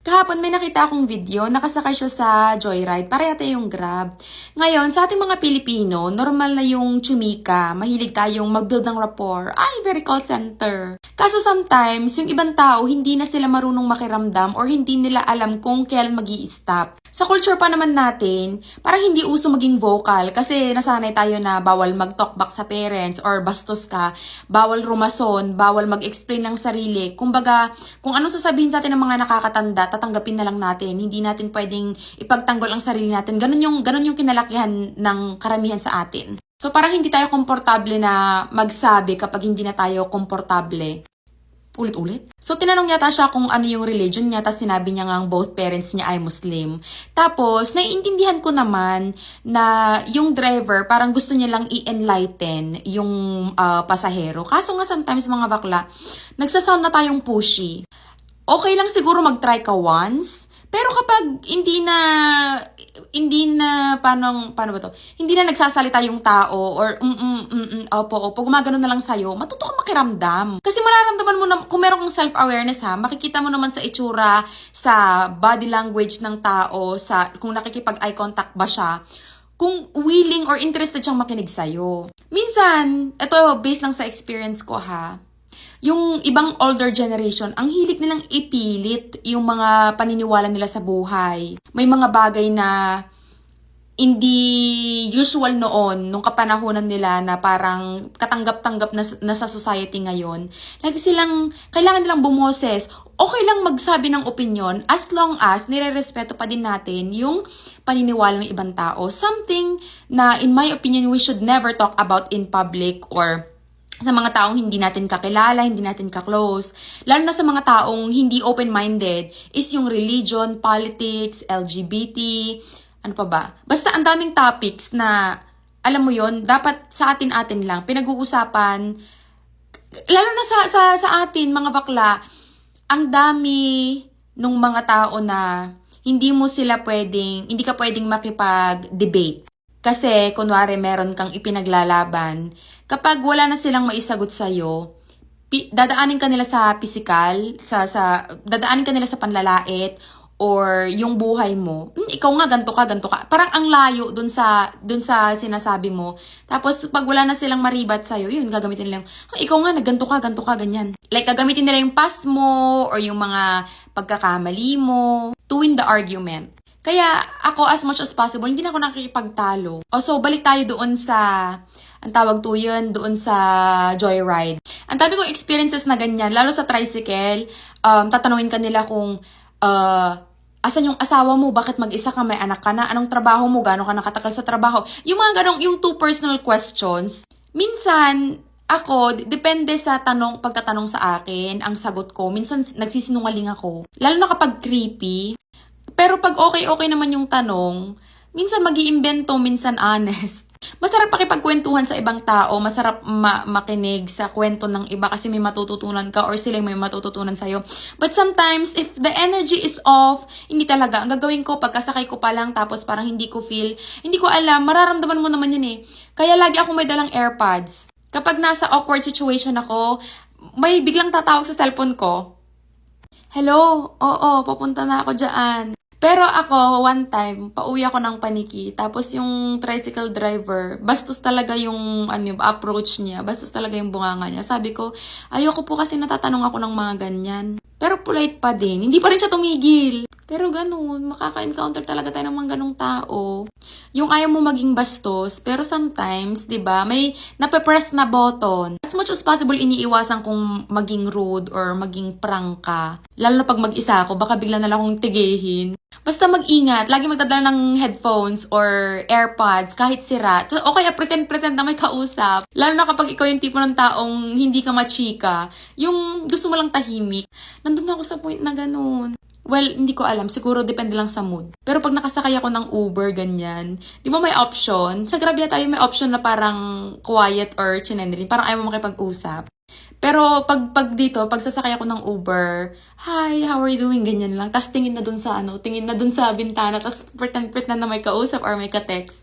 Kahapon may nakita akong video, nakasakay siya sa Joyride, para yata yung Grab. Ngayon, sa ating mga Pilipino, normal na yung tsumika, mahilig tayong mag-build ng rapport. Ay, very call center. Kaso sometimes, yung ibang tao, hindi na sila marunong makiramdam or hindi nila alam kung kailan mag-i-stop. Sa culture pa naman natin, parang hindi uso maging vocal kasi nasanay tayo na bawal mag-talk back sa parents or bastos ka, bawal rumason, bawal mag-explain ng sarili. Kumbaga, kung anong sasabihin sa atin ng mga nakakatanda, tatanggapin na lang natin. Hindi natin pwedeng ipagtanggol ang sarili natin. Ganun yung kinalakihan ng karamihan sa atin. So parang hindi tayo komportable na magsabi kapag hindi na tayo komportable. Ulit-ulit. So, tinanong yata siya kung ano yung religion niya, tapos sinabi niya nga both parents niya ay Muslim. Tapos, naiintindihan ko naman na yung driver, parang gusto niya lang i-enlighten yung pasahero. Kaso nga sometimes mga bakla, nagsasound na tayong pushy. Okay lang siguro mag-try ka once, pero kapag hindi na, paano ba to? Hindi na nagsasalita yung tao, or opo, gumagano na lang sa'yo, matuto ka makiramdam. Kasi mararamdaman mo na, kung meron kang self-awareness makikita mo naman sa itsura, sa body language ng tao, kung nakikipag-eye contact ba siya, kung willing or interested siyang makinig sa'yo. Minsan, ito based lang sa experience ko yung ibang older generation, ang hilig nilang ipilit yung mga paniniwala nila sa buhay. May mga bagay na hindi usual noon, nung kapanahonan nila na parang katanggap-tanggap na sa society ngayon. Kailangan nilang bumoses. Okay lang magsabi ng opinion as long as nire-respeto pa din natin yung paniniwala ng ibang tao. Something na, in my opinion, we should never talk about in public or sa mga taong hindi natin kakilala, hindi natin ka-close. Lalo na sa mga taong hindi open-minded is yung religion, politics, LGBT, ano pa ba? Basta ang daming topics na, alam mo yon, dapat sa atin-atin lang, pinag-uusapan. Lalo na sa atin, mga bakla, ang dami nung mga tao na hindi ka pwedeng makipag-debate. Kasi, kunwari, meron kang ipinaglalaban, kapag wala na silang maisagot sa'yo, dadaanin ka nila sa physical, dadaanin ka nila sa panlalait, or yung buhay mo. Ikaw nga, ganto ka. Parang ang layo dun sa sinasabi mo. Tapos, pag wala na silang maribat sa'yo, yun, gagamitin nila yung, ikaw nga, ganto ka, ganyan. Like, gagamitin nila yung past mo, or yung mga pagkakamali mo, to win the argument. Kaya ako, as much as possible, hindi na ako nakikipagtalo. So, balik tayo doon doon sa Joyride. Ang dami kong experiences na ganyan, lalo sa tricycle, tatanungin ka nila kung, asan yung asawa mo, bakit mag-isa ka, may anak ka na, anong trabaho mo, gano'n ka nakatagal sa trabaho. Yung mga ganong, yung two personal questions, minsan, ako, depende sa pagtatanong sa akin, ang sagot ko, minsan nagsisinungaling ako. Lalo na kapag creepy. Pero pag okay naman yung tanong, minsan mag-iimbento, minsan honest. Masarap pakipagkwentuhan sa ibang tao, masarap makinig sa kwento ng iba kasi may matututunan ka or sila may matututunan sa'yo. But sometimes, if the energy is off, hindi talaga. Ang gagawin ko, pagkasakay ko pa lang, tapos parang hindi ko alam, mararamdaman mo naman yun Kaya lagi ako may dalang AirPods. Kapag nasa awkward situation ako, may biglang tatawag sa cellphone ko. Hello? Oo, papunta na ako dyan. Pero ako, one time, pauwi ako ng Paniki. Tapos yung tricycle driver, bastos talaga yung approach niya. Bastos talaga yung bunganga niya. Sabi ko, ayoko po kasi natatanong ako ng mga ganyan. Pero polite pa din. Hindi pa rin siya tumigil. Pero ganun, makaka-encounter talaga tayo ng mga ganong tao. Yung ayaw mo maging bastos, pero sometimes, di ba, may nape-press na button. As much as possible, iniiwasan kong maging rude or maging prangka. Lalo na pag mag-isa ako, baka bigla na lang akong tigihin. Basta mag-ingat, lagi magdadala ng headphones or AirPods, kahit sira. O kaya pretend na may kausap. Lalo na kapag ikaw yung tipo ng taong hindi ka machika, yung gusto mo lang tahimik. Nandun ako sa point na ganun. Well, hindi ko alam. Siguro depende lang sa mood. Pero pag nakasakay ako ng Uber, ganyan, di ba may option? Sa Grab tayo may option na parang quiet or chinendrin. Parang ayaw mo makipag-usap. Pero pag sasakay ako ng Uber, hi, how are you doing? Ganyan lang. Tapos tingin na dun sa bintana. Tapos pretend na may kausap or may ka-text.